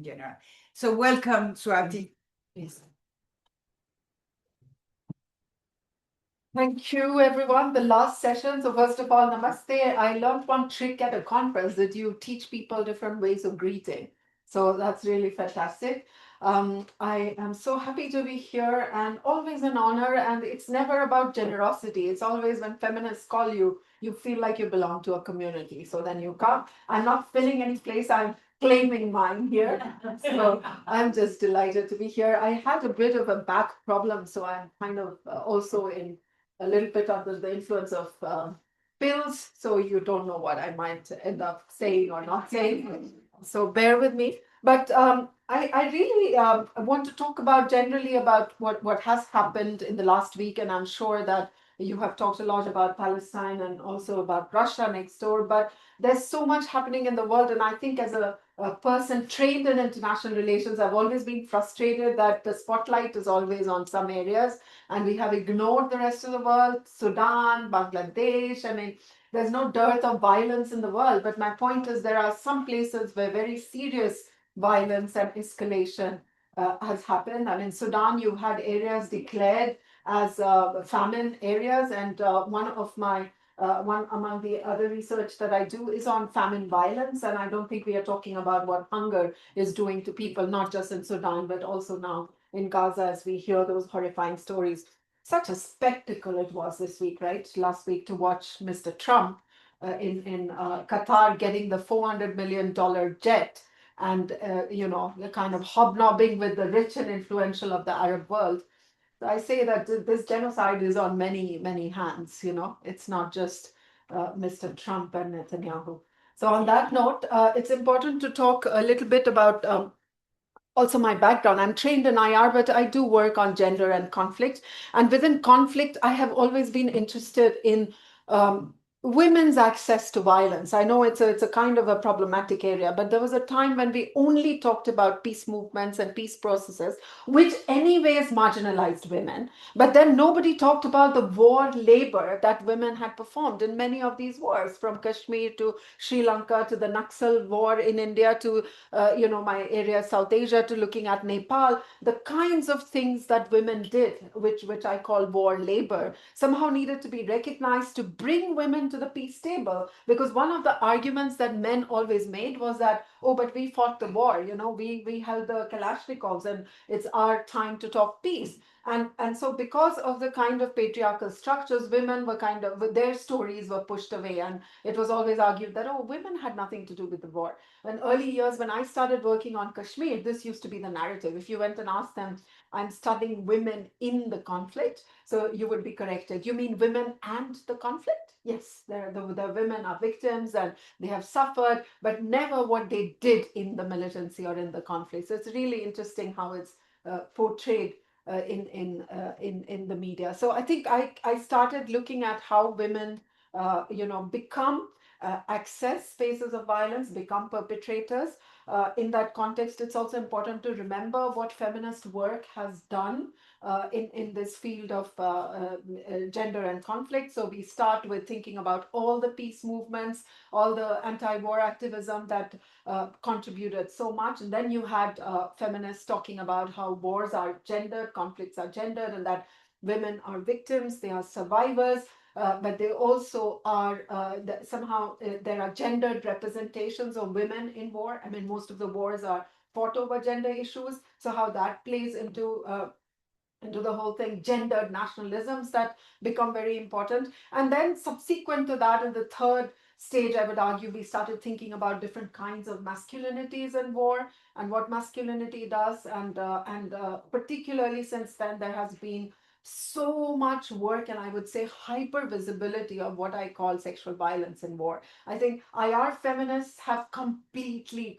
general. So welcome, Swati. Yes. Thank you, everyone. The last session. So first of all, namaste. I learned one trick at a conference that you teach people different ways of greeting. So that's really fantastic. I am so happy to be here and always an honor. And it's never about generosity. It's always when feminists call you, you feel like you belong to a community. So then you come. I'm not filling any place. I'm claiming mine here. So I'm just delighted to be here. I had a bit of a back problem, so I'm kind of also in a little bit under the influence of pills, so you don't know what I might end up saying or not saying. So bear with me. But I really want to talk about generally about what has happened in the last week, and I'm sure that you have talked a lot about Palestine and also about Russia next door. But there's so much happening in the world, and I think as a person trained in international relations, I've always been frustrated that the spotlight is always on some areas and we have ignored the rest of the world, Sudan, Bangladesh. I mean, there's no dearth of violence in the world, but my point is there are some places where very serious violence and escalation has happened. And in Sudan, you had areas declared as famine areas, and one among the other research that I do is on famine violence. And I don't think we are talking about what hunger is doing to people, not just in Sudan, but also now in Gaza as we hear those horrifying stories. Such a spectacle it was this week, right? Last week to watch Mr. Trump in Qatar getting the $400 million jet and, the kind of hobnobbing with the rich and influential of the Arab world. So I say that this genocide is on many, many hands, it's not just Mr. Trump and Netanyahu. So on that note, it's important to talk a little bit about also my background. I'm trained in IR, but I do work on gender and conflict. And within conflict, I have always been interested in women's access to violence. I know it's a kind of a problematic area, but there was a time when we only talked about peace movements and peace processes, which anyways marginalized women. But then nobody talked about the war labor that women had performed in many of these wars, from Kashmir to Sri Lanka to the Naxal war in India to my area, South Asia, to looking at Nepal. The kinds of things that women did, which I call war labor, somehow needed to be recognized to bring women to the peace table. Because one of the arguments that men always made was that, oh, but we fought the war, we held the Kalashnikovs, and it's our time to talk peace. And so because of the kind of patriarchal structures, women were kind of, their stories were pushed away. And it was always argued that, oh, women had nothing to do with the war. In early years, when I started working on Kashmir, this used to be the narrative. If you went and asked them, I'm studying women in the conflict, so you would be corrected. You mean women and the conflict? Yes, the women are victims and they have suffered, but never what they did in the militancy or in the conflict. So it's really interesting how it's portrayed in the media. So I think I started looking at how women, become access spaces of violence, become perpetrators. In that context, it's also important to remember what feminist work has done in this field of gender and conflict. So we start with thinking about all the peace movements, all the anti-war activism that contributed so much. And then you had feminists talking about how wars are gendered, conflicts are gendered, and that women are victims, they are survivors. But they also are somehow there are gendered representations of women in war. I mean, most of the wars are fought over gender issues. So how that plays into the whole thing, gendered nationalisms that become very important. And then subsequent to that, in the third stage, I would argue, we started thinking about different kinds of masculinities in war and what masculinity does. And particularly since then, there has been so much work and I would say hyper visibility of what I call sexual violence in war. I think IR feminists have completely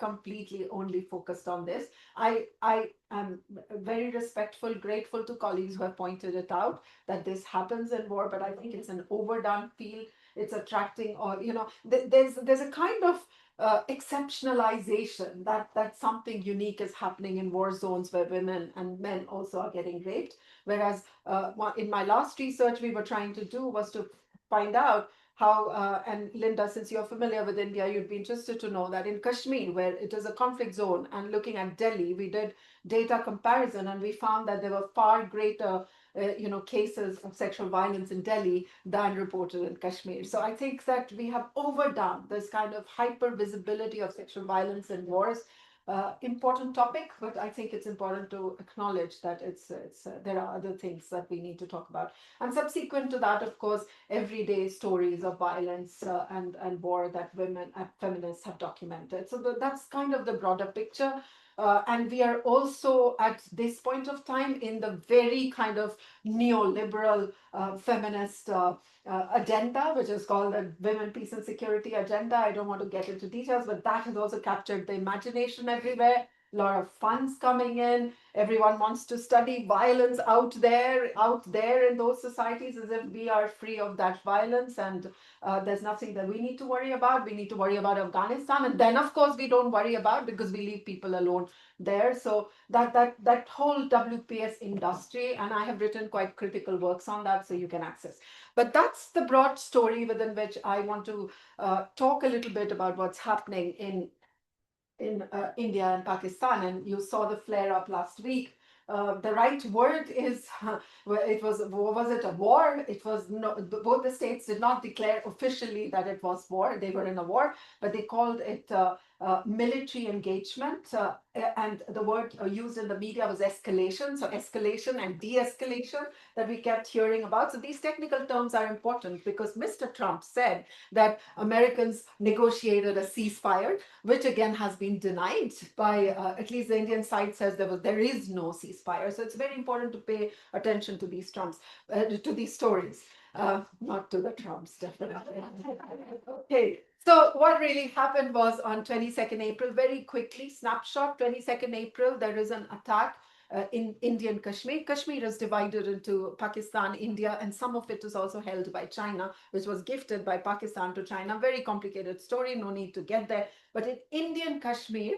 only focused on this. I am very respectful, grateful to colleagues who have pointed it out that this happens in war, but I think it's an overdone field. It's attracting, or there's a kind of exceptionalization that something unique is happening in war zones where women and men also are getting raped. Whereas in my last research we were trying to do was to find out how, and Linda, since you're familiar with India, you'd be interested to know that in Kashmir, where it is a conflict zone, and looking at Delhi, we did data comparison, and we found that there were far greater cases of sexual violence in Delhi than reported in Kashmir. So I think that we have overdone this kind of hyper visibility of sexual violence in wars. Important topic, but I think it's important to acknowledge that it's there are other things that we need to talk about. And subsequent to that, of course, everyday stories of violence and war that women and feminists have documented. So that's kind of the broader picture. And we are also at this point of time in the very kind of neoliberal feminist agenda, which is called the Women, Peace and Security Agenda. I don't want to get into details, but that has also captured the imagination everywhere. A lot of funds coming in. Everyone wants to study violence out there in those societies, as if we are free of that violence, and there's nothing that we need to worry about. We need to worry about Afghanistan, and then of course we don't worry about, because we leave people alone there. So that whole WPS industry, and I have written quite critical works on that, so you can access. But that's the broad story within which I want to talk a little bit about what's happening in India and Pakistan. And you saw the flare up last week. The right word is, it was it a war? It was no, both the states did not declare officially that it was war. They were in a war, but they called it military engagement. And the word used in the media was escalation. So escalation and de-escalation that we kept hearing about. So these technical terms are important, because Mr. Trump said that Americans negotiated a ceasefire, which again has been denied by at least the Indian side says there is no ceasefire. So it's very important to pay attention to these to these stories, not to the Trumps, definitely. Okay. So what really happened was on 22nd April, very quickly, snapshot, 22nd April, there is an attack in Indian Kashmir. Kashmir is divided into Pakistan, India, and some of it is also held by China, which was gifted by Pakistan to China. Very complicated story, no need to get there. But in Indian Kashmir,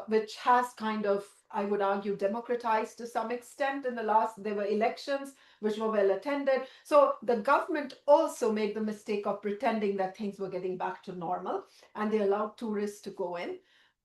which has kind of, I would argue, democratized to some extent in the last, there were elections which were well attended. So the government also made the mistake of pretending that things were getting back to normal, and they allowed tourists to go in.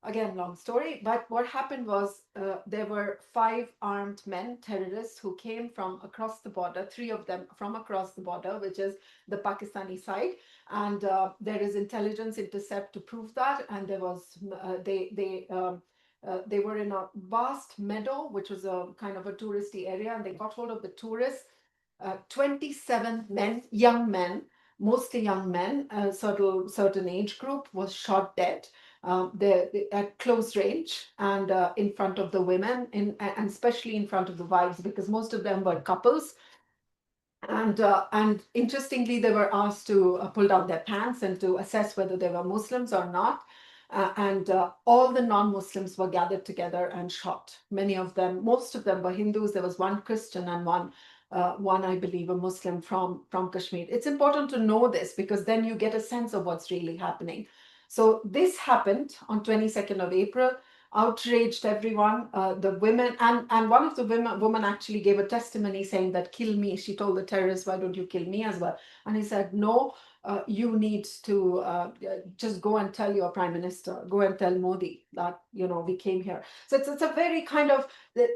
Again, long story, but what happened was there were 5 armed men, terrorists, who came from across the border, 3 of them from across the border, which is the Pakistani side. And there is intelligence intercept to prove that. And there was, they were in a vast meadow, which was a kind of a touristy area, and they got hold of the tourists. 27 men, young men, mostly young men, a certain age group, was shot dead. At close range, and in front of the women, and especially in front of the wives, because most of them were couples. And interestingly, they were asked to pull down their pants and to assess whether they were Muslims or not. And all the non-Muslims were gathered together and shot. Most of them were Hindus. There was one Christian and one, I believe, a Muslim from Kashmir. It's important to know this, because then you get a sense of what's really happening. So this happened on 22nd of April, outraged everyone, the women, and one of the women actually gave a testimony saying that, kill me. She told the terrorists, why don't you kill me as well? And he said, no, you need to just go and tell your prime minister, go and tell Modi that, we came here. So it's a very kind of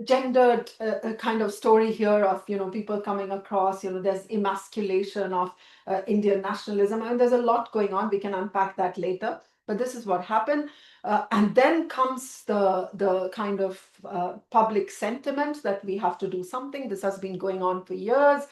gendered kind of story here of, people coming across, there's emasculation of Indian nationalism. And there's a lot going on. We can unpack that later. But this is what happened. And then comes the kind of public sentiment that we have to do something. This has been going on for years.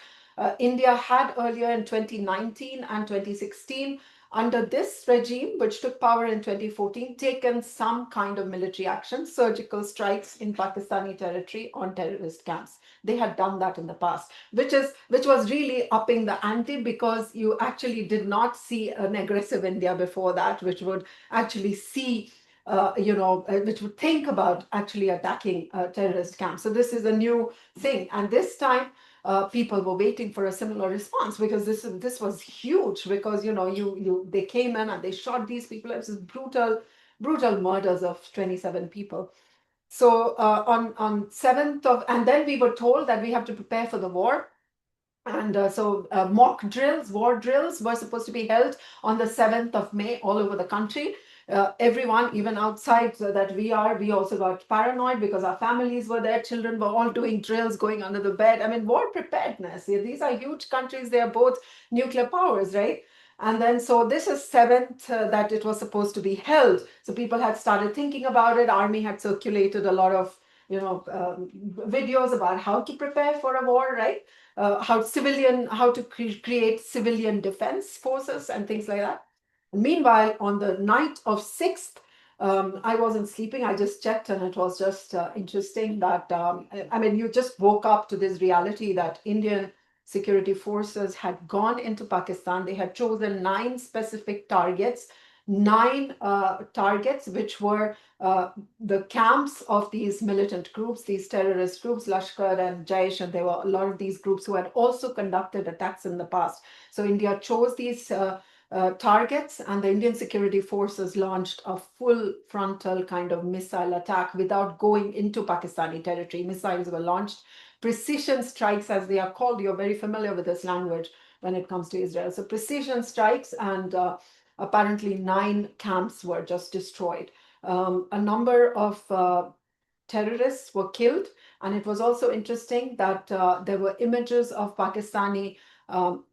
India had earlier in 2019 and 2016, under this regime, which took power in 2014, taken some kind of military action, surgical strikes in Pakistani territory on terrorist camps. They had done that in the past, which was really upping the ante, because you actually did not see an aggressive India before that, which would actually see which would think about actually attacking terrorist camps. So this is a new thing. And this time, people were waiting for a similar response, because this was huge, because they came in and they shot these people. It was brutal murders of 27 people. So on 7th of, and then we were told that we have to prepare for the war. And so mock drills, war drills were supposed to be held on the 7th of May all over the country. Everyone, even outside that we also got paranoid because our families were there. Children were all doing drills, going under the bed. I mean, war preparedness. These are huge countries. They are both nuclear powers, right? And then, so this is 7th that it was supposed to be held. So people had started thinking about it. Army had circulated a lot of, videos about how to prepare for a war, right? How to create civilian defense forces and things like that. Meanwhile, on the night of 6th, I wasn't sleeping. I just checked, and it was just interesting that, I mean, you just woke up to this reality that Indian security forces had gone into Pakistan. They had chosen 9 specific targets, 9 targets, which were the camps of these militant groups, these terrorist groups, Lashkar and Jaish, and there were a lot of these groups who had also conducted attacks in the past. So India chose these targets, and the Indian security forces launched a full frontal kind of missile attack without going into Pakistani territory. Missiles were launched, precision strikes, as they are called. You're very familiar with this language when it comes to Israel. So precision strikes, and apparently 9 camps were just destroyed. A number of terrorists were killed. And it was also interesting that there were images of Pakistani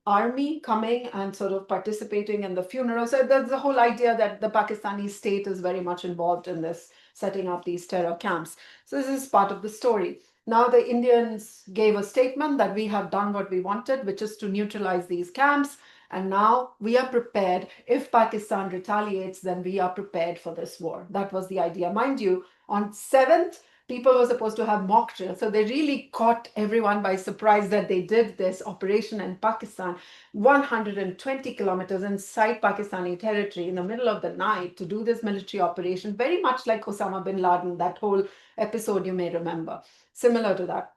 army coming and sort of participating in the funeral. So that's the whole idea that the Pakistani state is very much involved in this, setting up these terror camps. So this is part of the story. Now the Indians gave a statement that we have done what we wanted, which is to neutralize these camps. And now we are prepared. If Pakistan retaliates, then we are prepared for this war. That was the idea. Mind you, on 7th, people were supposed to have mock drills. So they really caught everyone by surprise that they did this operation in Pakistan, 120 kilometers inside Pakistani territory in the middle of the night to do this military operation, very much like Osama bin Laden, that whole episode you may remember, similar to that.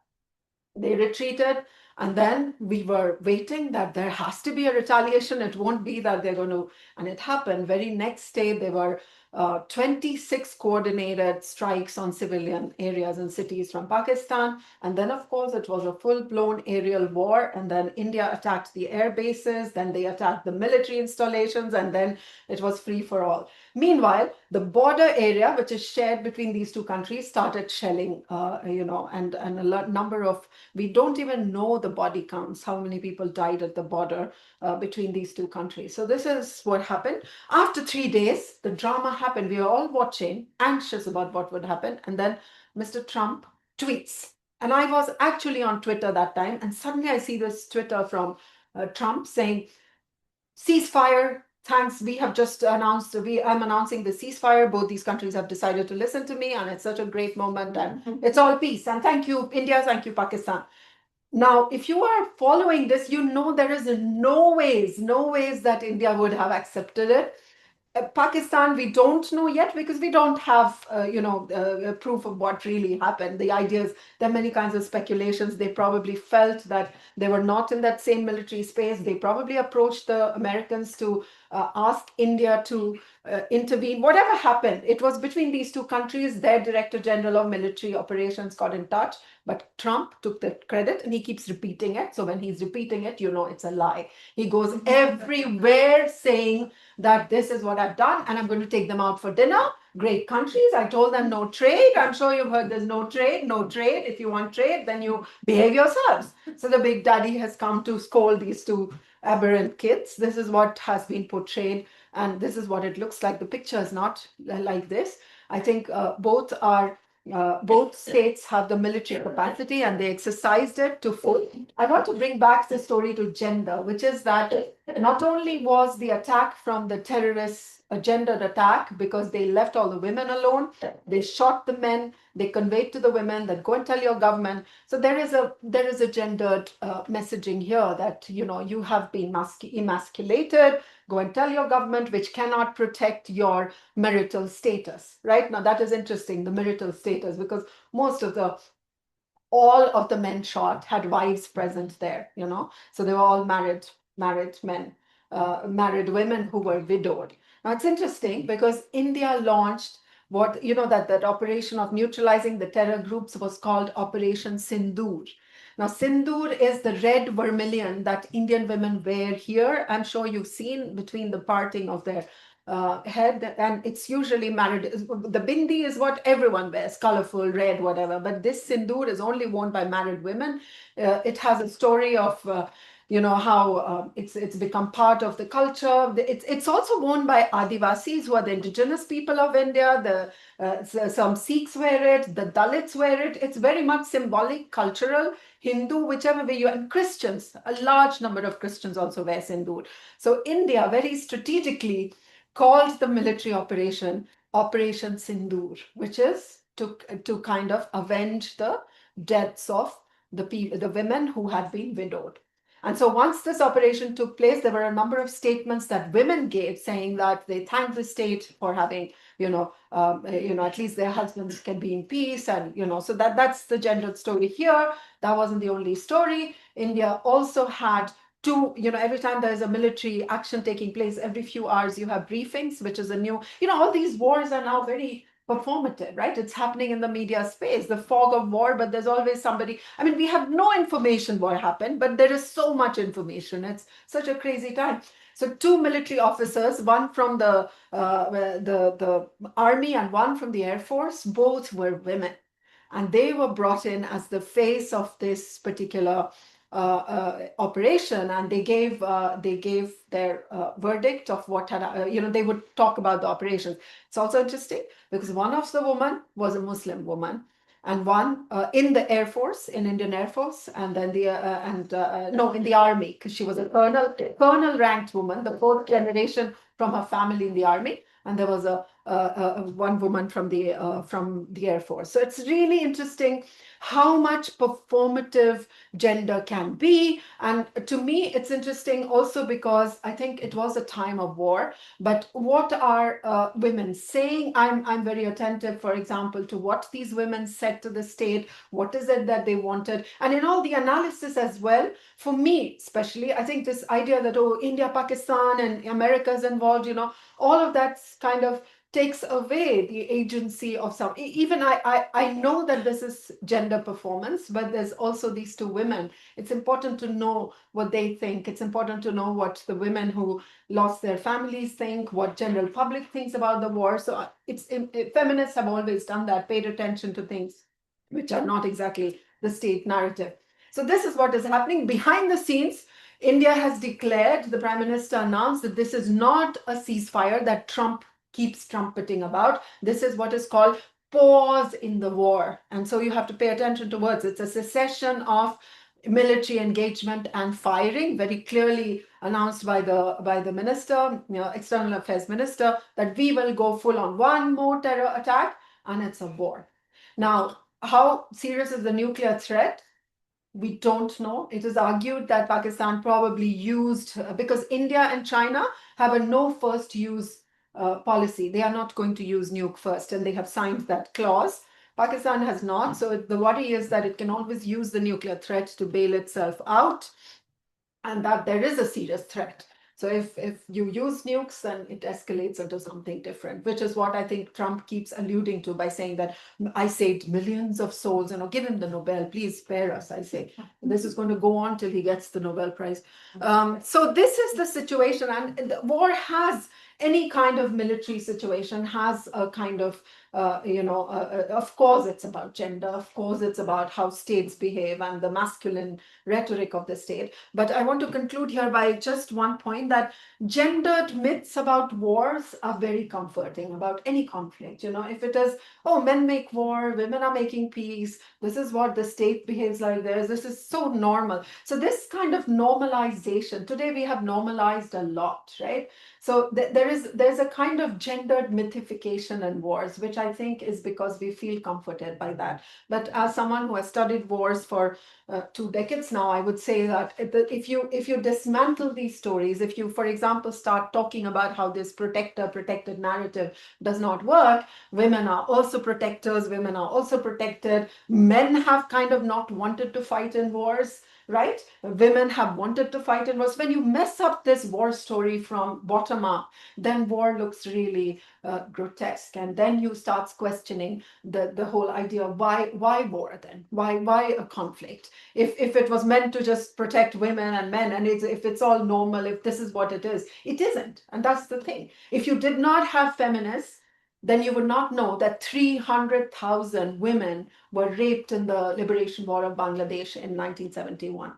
They retreated, and then we were waiting that there has to be a retaliation. It won't be that they're going to, and it happened. Very next day, there were 26 coordinated strikes on civilian areas and cities from Pakistan. And then, of course, it was a full-blown aerial war. And then India attacked the air bases, then they attacked the military installations, and then it was free for all. Meanwhile, the border area, which is shared between these two countries, started shelling, and a number of, we don't even know the body counts, how many people died at the border between these two countries. So this is what happened. After 3 days, the drama happened. We were all watching, anxious about what would happen. And then Mr. Trump tweets. And I was actually on Twitter that time. And suddenly I see this Twitter from Trump saying, ceasefire. Thanks. We have just announced, I'm announcing the ceasefire. Both these countries have decided to listen to me, and it's such a great moment, and it's all peace. And thank you, India. Thank you, Pakistan. Now, if you are following this, you know there is no ways that India would have accepted it. Pakistan, we don't know yet because we don't have, proof of what really happened. The ideas, there are many kinds of speculations. They probably felt that they were not in that same military space. They probably approached the Americans to ask India to intervene. Whatever happened, it was between these two countries. Their Director General of Military Operations got in touch, but Trump took the credit and he keeps repeating it. So when he's repeating it, you know it's a lie. He goes everywhere saying that this is what I've done and I'm going to take them out for dinner. Great countries. I told them no trade. I'm sure you've heard there's no trade. No trade. If you want trade, then you behave yourselves. So the big daddy has come to scold these two aberrant kids. This is what has been portrayed, and this is what it looks like. The picture is not like this. I think both states have the military capacity and they exercised it to full. I want to bring back the story to gender, which is that not only was the attack from the terrorists a gendered attack because they left all the women alone, they shot the men, they conveyed to the women that go and tell your government. So there is a gendered messaging here that, you have been emasculated, go and tell your government, which cannot protect your marital status, right? Now that is interesting, the marital status, because all of the men shot had wives present there, so they were all married men, married women who were widowed. Now it's interesting because India launched that operation of neutralizing the terror groups was called Operation Sindoor. Now, sindoor is the red vermilion that Indian women wear here. I'm sure you've seen between the parting of their head, and it's usually married. The bindi is what everyone wears, colorful, red, whatever. But this sindoor is only worn by married women. It has a story of how it's become part of the culture. It's also worn by Adivasis, who are the indigenous people of India. Some Sikhs wear it, the Dalits wear it. It's very much symbolic, cultural, Hindu, whichever way you, and Christians, a large number of Christians also wear sindoor. So India very strategically called the military Operation Sindoor, which is to kind of avenge the deaths of the women who had been widowed. And so once this operation took place, there were a number of statements that women gave saying that they thanked the state for having, at least their husbands can be in peace. And, so that's the gendered story here. That wasn't the only story. India also had every time there's a military action taking place, every few hours you have briefings, which is a new, all these wars are now very performative, right? It's happening in the media space, the fog of war, but there's always somebody. I mean, we have no information what happened, but there is so much information. It's such a crazy time. So two military officers, one from the army and one from the Air Force, both were women. And they were brought in as the face of this particular operation, and they gave their verdict of what had they would talk about the operations. It's also interesting because one of the women was a Muslim woman, and one in the Air Force, in Indian Air Force, and then in the army, because she was a colonel ranked woman, the fourth generation from her family in the army, and there was a one woman from the Air Force. So it's really interesting how much performative gender can be. And to me, it's interesting also because I think it was a time of war. But what are women saying? I'm very attentive, for example, to what these women said to the state. What is it that they wanted? And in all the analysis as well, for me especially, I think this idea that, India, Pakistan, and America is involved, all of that's kind of takes away the agency of some. Even I know that this is gender performance, but there's also these two women. It's important to know what they think. It's important to know what the women who lost their families think, what general public thinks about the war. So feminists have always done that, paid attention to things which are not exactly the state narrative. So this is what is happening behind the scenes. India has declared, the Prime Minister announced that this is not a ceasefire that Trump keeps trumpeting about. This is what is called pause in the war. And so you have to pay attention to words. It's a cessation of military engagement and firing, very clearly announced by the minister, external affairs minister, that we will go full on one more terror attack and it's a war. Now, how serious is the nuclear threat? We don't know. It is argued that Pakistan probably used, because India and China have a no first use policy. They are not going to use nuke first, and they have signed that clause. Pakistan has not. So the worry is that it can always use the nuclear threat to bail itself out, and that there is a serious threat. So if you use nukes, then it escalates into something different, which is what I think Trump keeps alluding to by saying that I saved millions of souls, give him the Nobel, please spare us. I say this is going to go on till he gets the Nobel Prize. So this is the situation, and the war has, any kind of military situation has a kind of, of course it's about gender, of course it's about how states behave and the masculine rhetoric of the state. But I want to conclude here by just one point, that gendered myths about wars are very comforting about any conflict. If it is, men make war, women are making peace, this is what the state behaves like this is so normal. So this kind of normalization, today we have normalized a lot, right? So there's a kind of gendered mythification in wars, which I think is because we feel comforted by that. But as someone who has studied wars for 2 decades now, I would say that if you dismantle these stories, if you, for example, start talking about how this protected narrative does not work, women are also protectors, women are also protected, men have kind of not wanted to fight in wars. right? Women have wanted to fight in wars. When you mess up this war story from bottom up, then war looks really grotesque. And then you start questioning the whole idea of why war then? Why a conflict? If it was meant to just protect women and men, and if it's all normal, if this is what it isn't. And that's the thing. If you did not have feminists, then you would not know that 300,000 women were raped in the liberation war of Bangladesh in 1971.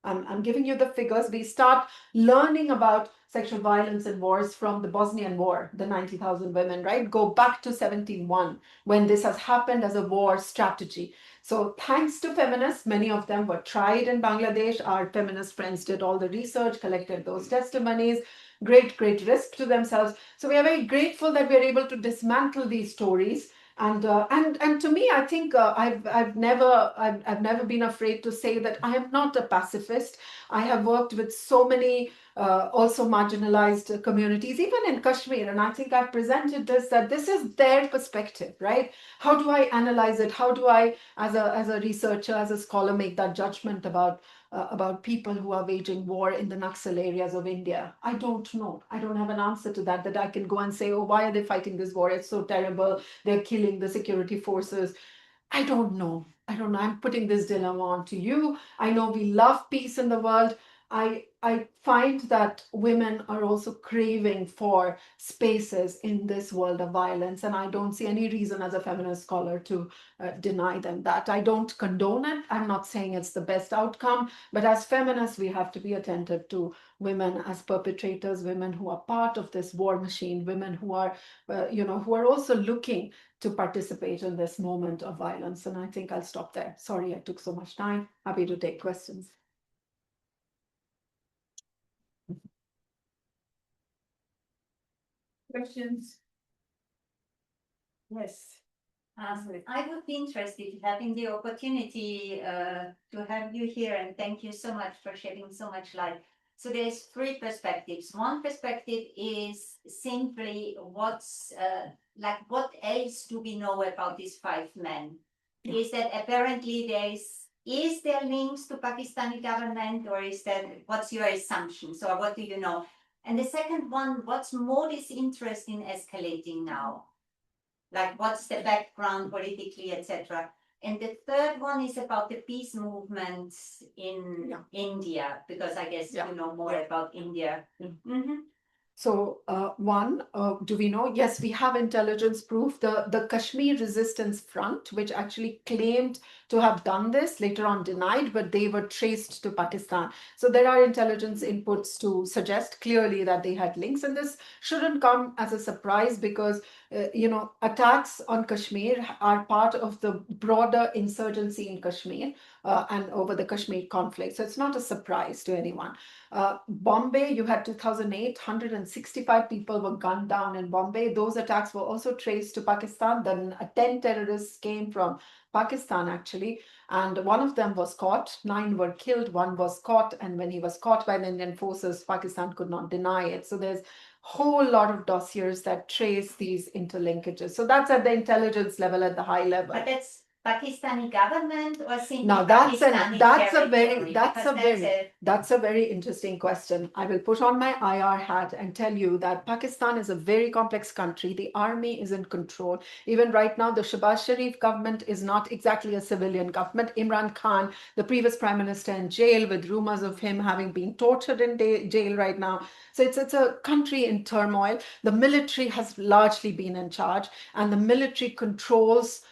I'm giving you the figures. We start learning about sexual violence in wars from the Bosnian War, the 90,000 women, right? Go back to 71 when this has happened as a war strategy. So thanks to feminists, many of them were tried in Bangladesh. Our feminist friends did all the research, collected those testimonies, great risk to themselves. So we are very grateful that we are able to dismantle these stories. And to me, I think I've never been afraid to say that I am not a pacifist. I have worked with so many also marginalized communities, even in Kashmir, and I think I've presented that this is their perspective, right? How do I analyze it? How do I, as a researcher, as a scholar, make that judgment about people who are waging war in the Naxal areas of India? I don't know. I don't have an answer to that I can go and say, oh, why are they fighting this war? It's so terrible. They're killing the security forces. I don't know. I'm putting this dilemma on to you. I know we love peace in the world. I find that women are also craving for spaces in this world of violence, and I don't see any reason as a feminist scholar to deny them that. I don't condone it. I'm not saying it's the best outcome, but as feminists, we have to be attentive to women as perpetrators, women who are part of this war machine, women who are, who are also looking to participate in this moment of violence. And I think I'll stop there. Sorry I took so much time. Happy to take questions. Questions? Yes. I would be interested having the opportunity to have you here, and thank you so much for shedding so much light. So there's three perspectives. One perspective is simply what else do we know about these five men? Is that apparently is there links to Pakistani government, or is that, what's your assumption? So what do you know? And the second one, what's Modi's interest in escalating now? Like what's the background politically, etc. And the third one is about the peace movement in India, because I guess you know more about India. Mm-hmm. So one, do we know? Yes, we have intelligence proof. The Kashmir Resistance Front, which actually claimed to have done this, later on denied, but they were traced to Pakistan. So there are intelligence inputs to suggest clearly that they had links. And this shouldn't come as a surprise because, attacks on Kashmir are part of the broader insurgency in Kashmir and over the Kashmir conflict. So it's not a surprise to anyone. Bombay, you had 2008, 165 people were gunned down in Bombay. Those attacks were also traced to Pakistan. Then 10 terrorists came from Pakistan, actually, and one of them was caught. 9 were killed, 1 was caught, and when he was caught by the Indian forces, Pakistan could not deny it. So there's a whole lot of dossiers that trace these interlinkages. So that's at the intelligence level, at the high level. But that's Pakistani government or simply now that's a very interesting question. I will put on my IR hat and tell you that Pakistan is a very complex country. The army is in control. Even right now, the Shehbaz Sharif government is not exactly a civilian government. Imran Khan, the previous prime minister, in jail with rumors of him having been tortured in jail right now. So it's a country in turmoil. The military has largely been in charge, and the military controls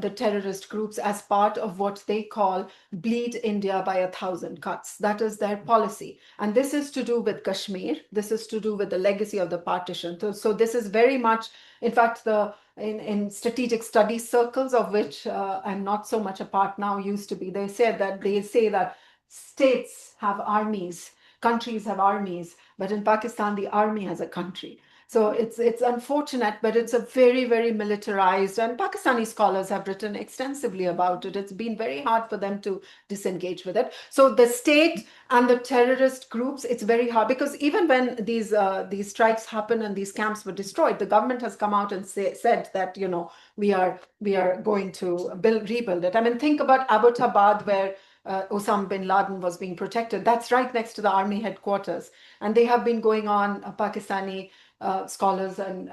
the terrorist groups as part of what they call bleed India by 1,000 cuts. That is their policy. And this is to do with Kashmir. This is to do with the legacy of the partition. So this is very much, in fact, in strategic studies circles, of which I'm not so much a part now, used to be, they say that states have armies, countries have armies, but in Pakistan, the army has a country. So it's unfortunate, but it's a very, very militarized, and Pakistani scholars have written extensively about it. It's been very hard for them to disengage with it. So the state and the terrorist groups, it's very hard, because even when these strikes happen and these camps were destroyed, the government has come out and said that, we are going to rebuild it. I mean, think about Abbottabad, where Osama bin Laden was being protected. That's right next to the army headquarters. And they have been going on, Pakistani scholars and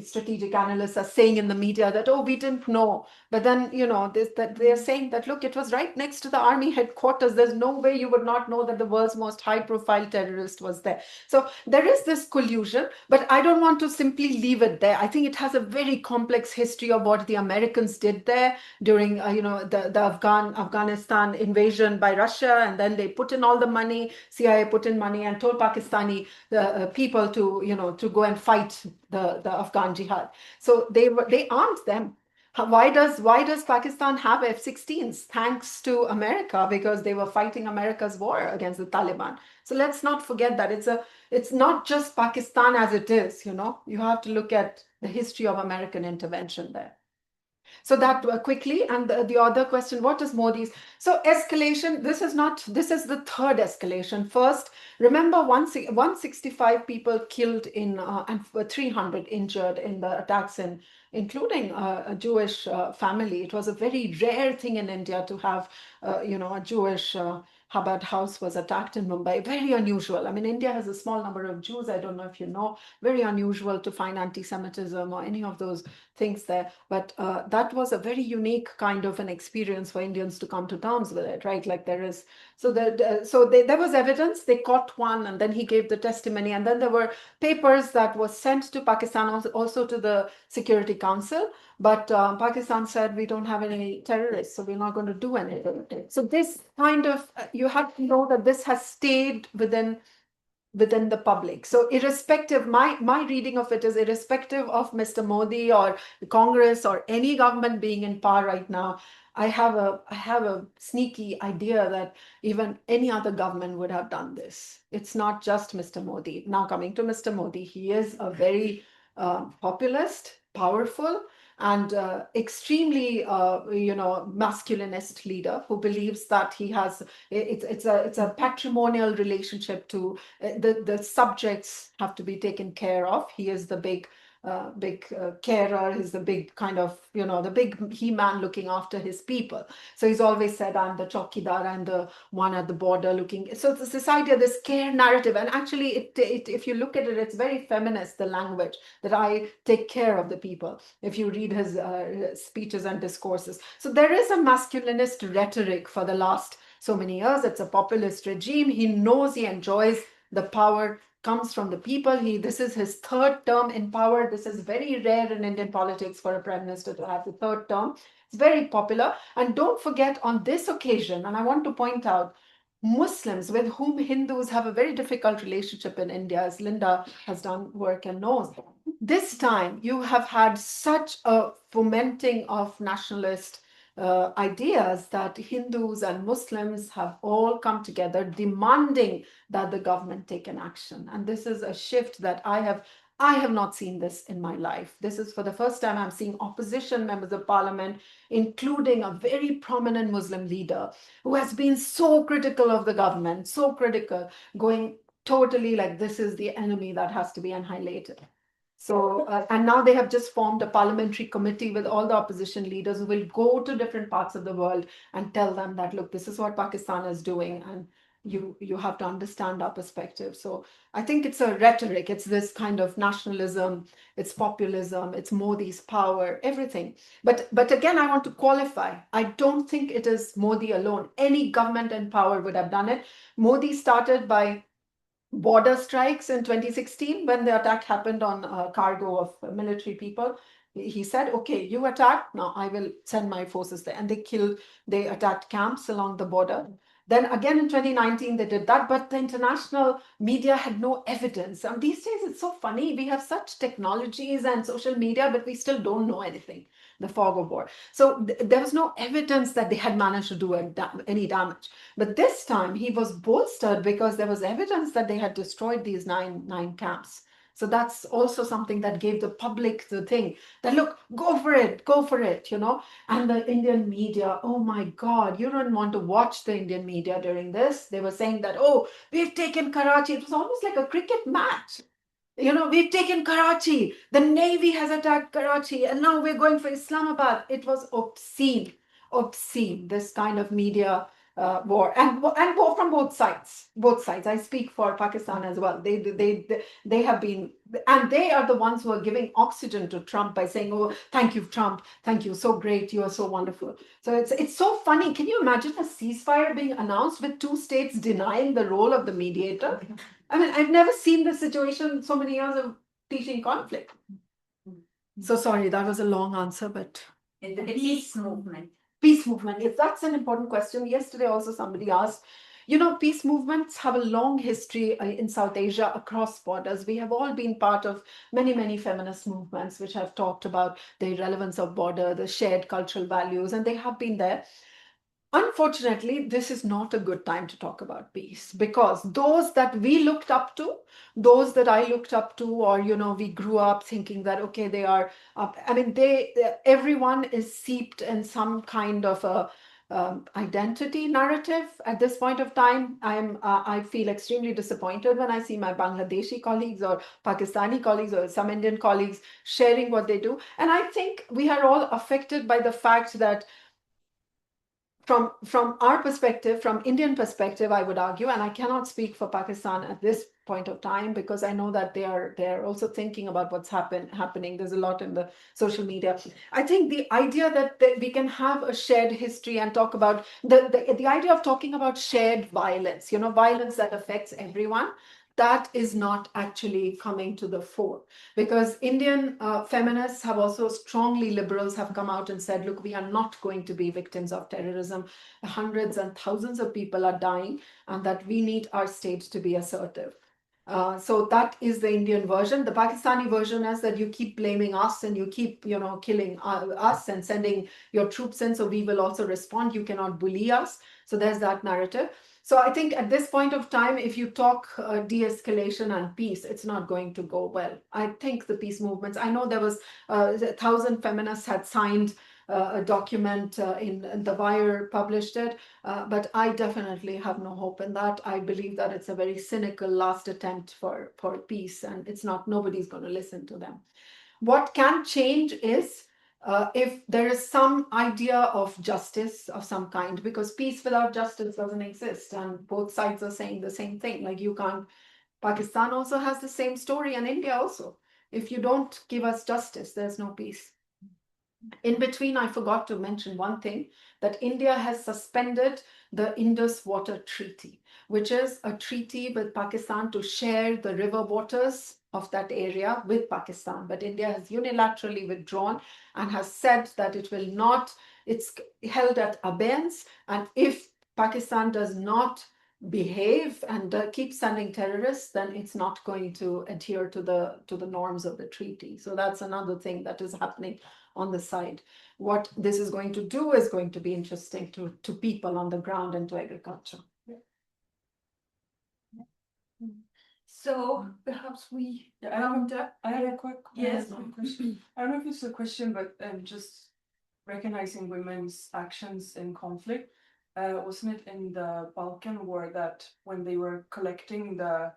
strategic analysts are saying in the media that, oh, we didn't know. But then, that they're saying that, look, it was right next to the army headquarters. There's no way you would not know that the world's most high-profile terrorist was there. So there is this collusion, but I don't want to simply leave it there. I think it has a very complex history of what the Americans did there during, the Afghanistan invasion by Russia, and then they put in all the money. CIA put in money and told Pakistani people to go and fight the Afghan jihad. So they armed them. Why does Pakistan have F-16s? Thanks to America, because they were fighting America's war against the Taliban. So let's not forget that it's not just Pakistan as it is. You have to look at the history of American intervention there. So that quickly, and the other question, what is Modi's? So escalation, this is the third escalation. First, remember 165 people killed and 300 injured in the attacks including a Jewish family. It was a very rare thing in India to have, a Jewish Chabad house was attacked in Mumbai. Very unusual. I mean, India has a small number of Jews. I don't know if you know. Very unusual to find anti-Semitism or any of those things there. But that was a very unique kind of an experience for Indians to come to terms with it, right? Like there is, there was evidence. They caught one, and then he gave the testimony, and then there were papers that was sent to Pakistan, also to the Security Council. But Pakistan said, we don't have any terrorists, so we're not going to do anything. So this kind of, you have to know that this has stayed within the public. So irrespective, my reading of it is irrespective of Mr. Modi or Congress or any government being in power right now, I have a sneaky idea that even any other government would have done this. It's not just Mr. Modi. Now coming to Mr. Modi, he is a very populist, powerful, and extremely, masculinist leader who believes that he has, it's a patrimonial relationship to the subjects have to be taken care of. He is the big carer. He's the big kind of, the big he-man looking after his people. So he's always said, I'm the chowkidar, I'm the one at the border looking. So it's this idea, this care narrative. And actually, if you look at it, it's very feminist, the language, that I take care of the people, if you read his speeches and discourses. So there is a masculinist rhetoric for the last so many years. It's a populist regime. He knows he enjoys the power comes from the people. This is his third term in power. This is very rare in Indian politics for a prime minister to have the third term. It's very popular. And don't forget, on this occasion, and I want to point out, Muslims with whom Hindus have a very difficult relationship in India, as Linda has done work and knows, this time you have had such a fomenting of nationalist ideas that Hindus and Muslims have all come together demanding that the government take an action. And this is a shift that I have not seen this in my life. This is for the first time I'm seeing opposition members of parliament, including a very prominent Muslim leader who has been so critical of the government, so critical, going totally like this is the enemy that has to be annihilated. So, and now they have just formed a parliamentary committee with all the opposition leaders who will go to different parts of the world and tell them that, look, this is what Pakistan is doing, and you have to understand our perspective. So I think it's a rhetoric. It's this kind of nationalism, it's populism, it's Modi's power, everything. But again, I want to qualify. I don't think it is Modi alone. Any government in power would have done it. Modi started by border strikes in 2016 when the attack happened on a cargo of military people. He said, okay, you attack, now I will send my forces there. And they attacked camps along the border. Then again in 2019, they did that, but the international media had no evidence. And these days, it's so funny. We have such technologies and social media, but we still don't know anything, the fog of war. So there was no evidence that they had managed to do any damage. But this time, he was bolstered because there was evidence that they had destroyed these nine camps. So that's also something that gave the public the thing that, look, go for it, And the Indian media, oh my God, you don't want to watch the Indian media during this. They were saying that, oh, we've taken Karachi. It was almost like a cricket match. We've taken Karachi. The Navy has attacked Karachi, and now we're going for Islamabad. It was obscene, this kind of media war, and war from both sides. Both sides. I speak for Pakistan as well. They have been, and they are the ones who are giving oxygen to Trump by saying, "Oh, thank you, Trump. Thank you. So great. You are so wonderful." So it's so funny. Can you imagine a ceasefire being announced with two states denying the role of the mediator? I mean, I've never seen this situation in so many years of teaching conflict. So sorry, that was a long answer, but The peace movement. peace movement, if that's an important question. Yesterday also somebody asked, peace movements have a long history in South Asia across borders. We have all been part of many, many feminist movements which have talked about the relevance of border, the shared cultural values, and they have been there. Unfortunately, this is not a good time to talk about peace, because those that we looked up to, those that I looked up to, or we grew up thinking that okay, they are up. I mean, everyone is seeped in some kind of a identity narrative at this point of time. I feel extremely disappointed when I see my Bangladeshi colleagues or Pakistani colleagues or some Indian colleagues sharing what they do, and I think we are all affected by the fact that from our perspective, from Indian perspective, I would argue, and I cannot speak for Pakistan at this point of time, because I know that they are also thinking about what's happening. There's a lot in the social media. I think the idea that we can have a shared history and talk about the idea of talking about shared violence, violence that affects everyone, that is not actually coming to the fore, because Indian feminists have also strongly, liberals have come out and said, look, we are not going to be victims of terrorism. Hundreds and thousands of people are dying, and that we need our state to be assertive. So that is the Indian version. The Pakistani version is that you keep blaming us and you keep, killing us and sending your troops in, so we will also respond. You cannot bully us. So there's that narrative. So I think at this point of time, if you talk de-escalation and peace, it's not going to go well. I think the peace movements, I know there was 1,000 feminists had signed a document in the Wire published it, but I definitely have no hope in that. I believe that it's a very cynical last attempt for peace, and it's not, nobody's going to listen to them. What can change is if there is some idea of justice of some kind, because peace without justice doesn't exist, and both sides are saying the same thing. Like, you can't, Pakistan also has the same story, and India also. If you don't give us justice, there's no peace. In between, I forgot to mention one thing, that India has suspended the Indus Water Treaty, which is a treaty with Pakistan to share the river waters of that area with Pakistan. But India has unilaterally withdrawn and has said that it will not, it's held at abeyance. And if Pakistan does not behave and keep sending terrorists, then it's not going to adhere to the norms of the treaty. So that's another thing that is happening on the side. What this is going to do is going to be interesting to people on the ground and to agriculture. So perhaps we I have a quick Yes. question. I don't know if it's a question, but just recognizing women's actions in conflict. Wasn't it in the Balkan War that when they were collecting the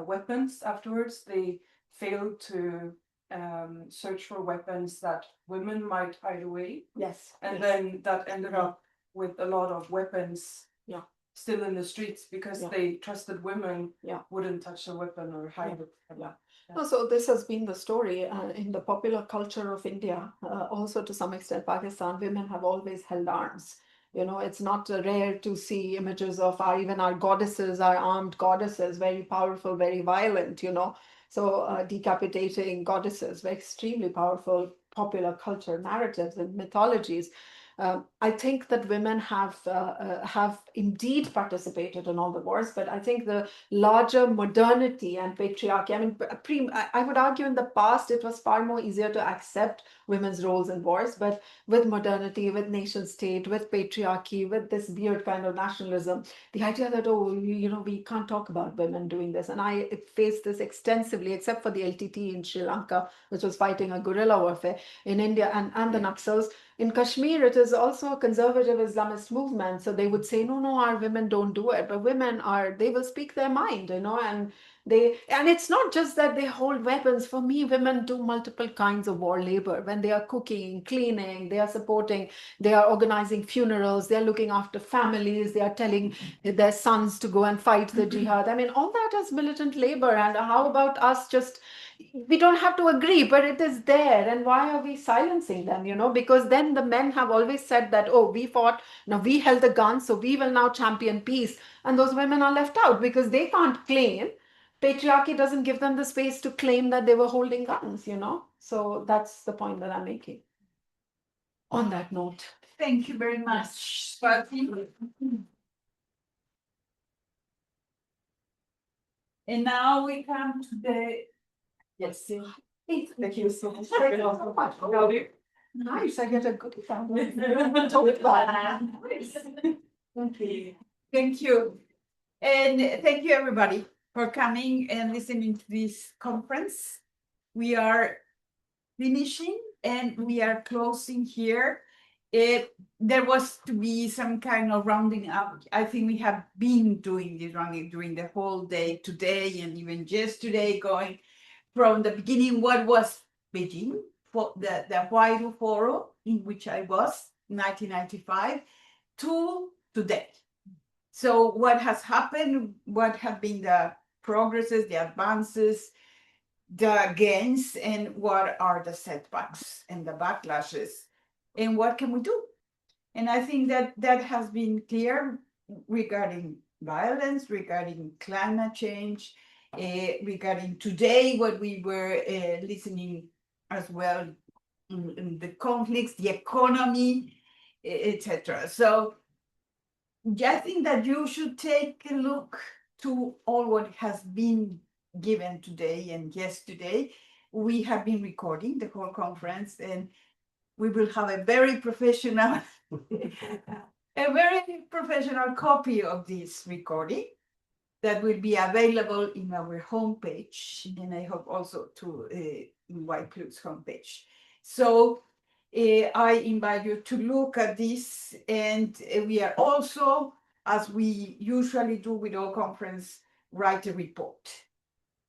weapons afterwards, they failed to search for weapons that women might hide away? Yes. And yes. then that ended up with a lot of weapons still in the streets, because they trusted women wouldn't touch a weapon or hide it. So this has been the story in the popular culture of India. Also, to some extent, Pakistan, women have always held arms. It's not rare to see images of even our goddesses, our armed goddesses, very powerful, very violent, So decapitating goddesses, were extremely powerful popular culture narratives and mythologies. I think that women have indeed participated in all the wars, but I think the larger modernity and patriarchy, I would argue in the past it was far more easier to accept women's roles in wars, but with modernity, with nation state, with patriarchy, with this weird kind of nationalism, the idea that, we can't talk about women doing this. And I faced this extensively, except for the LTT in Sri Lanka, which was fighting a guerrilla warfare in India, and the Naxals. In Kashmir, it is also a conservative Islamist movement. So they would say, no, our women don't do it. But women they will speak their mind, and And it's not just that they hold weapons. For me, women do multiple kinds of war labor. When they are cooking, cleaning, they are supporting, they are organizing funerals, they are looking after families, they are telling their sons to go and fight the jihad. I mean, all that is militant labor. And how about us just, we don't have to agree, but it is there. And why are we silencing them? Because then the men have always said that, oh, we fought, now we held the gun, so we will now champion peace. And those women are left out because they can't claim. Patriarchy doesn't give them the space to claim that they were holding guns, So that's the point that I'm making. On that note. Thank you very much, Swati. And now we come to the. Yes. Thank you so much. Nice, I get a good family. Talk about it. Thank you. And thank you, everybody, for coming and listening to this conference. We are finishing and we are closing here. There was to be some kind of rounding up. I think we have been doing this rounding during the whole day today and even yesterday, going from the beginning, what was Beijing, for the Huairu Forum, in which I was, 1995, to today. So what has happened, what have been the progresses, the advances, the gains, and what are the setbacks and the backlashes, and what can we do? And I think that has been clear regarding violence, regarding climate change, regarding today, what we were listening as well, in the conflicts, the economy, etc. So I think that you should take a look to all what has been given today and yesterday. We have been recording the whole conference, and we will have a very professional copy of this recording that will be available in our homepage, and I hope also to in White+'s homepage. So I invite you to look at this, and we are also, as we usually do with all conference, write a report,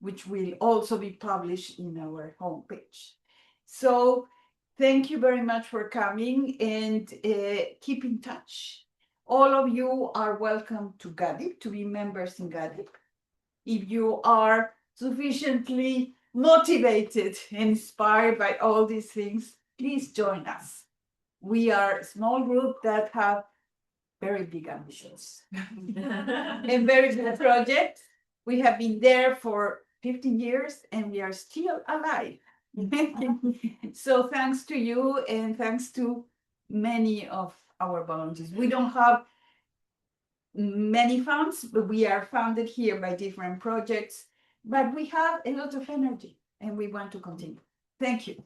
which will also be published in our homepage. So thank you very much for coming, and keep in touch. All of you are welcome to GADIP, to be members in GADIP. If you are sufficiently motivated and inspired by all these things, please join us. We are a small group that have very big ambitions and very good projects. We have been there for 15 years and we are still alive. So thanks to you and thanks to many of our volunteers. We don't have many funds, but we are funded here by different projects, but we have a lot of energy and we want to continue. Thank you.